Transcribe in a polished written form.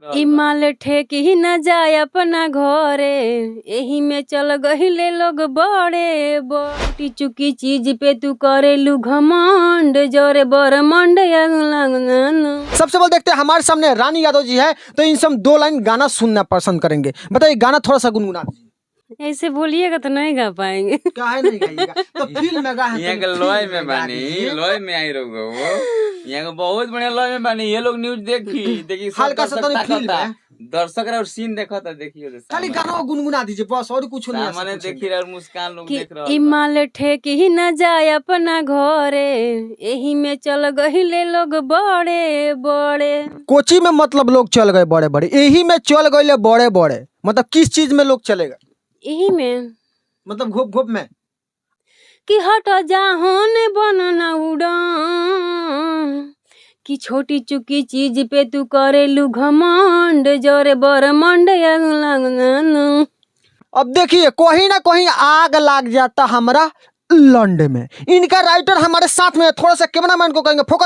इमाल ठेकी न जाए अपना घरे, एही में चल गहिले लोग बड़े बड़ी चुकी चीज पे तू करेलू घमंड, जोरे बरमंड। सबसे पहले देखते हैं हमारे सामने रानी यादव जी है, तो इनसे हम 2 लाइन गाना सुनना पसंद करेंगे। बताइए, गाना थोड़ा सा गुनगुना दीजिए। ऐसे बोलिएगा तो नहीं गा पाएंगे। क्या है नहीं गाइएगा तो फिल्म में गा है, यहाँ के लोय में बानी, लोय में आई रहो वो यहाँ के बहुत बढ़िया लोय में बानी। ये लोग न्यूज देखी सब हल्का सा तो दर्शक फील ताकता, में दर्शक और सीन देखा था। देखिए खाली गाना गुनगुना दीजिए बस, और कुछ नहीं। सामने देखी रहे और मुस्कान लोग देख रहे इमाल ठेकी न जाए अपना घरे, एही में चल गहिले लोग बड़े बड़े। कोची में मतलब लोग चल गए बड़े बड़े, यही में चल गए बड़े बड़े, मतलब किस चीज में लोग चलेगा? यही में मतलब घोप घोप में कि हट जाहोन बनना उड़ा, कि छोटी चुकी चीज पे तू करेलू घमंड, जोरे बरमंड। अब देखिए कहीं ना कहीं आग लग जाता हमारा लंड में। इनका राइटर हमारे साथ में, थोड़ा सा कैमरामैन को कहेंगे फोकस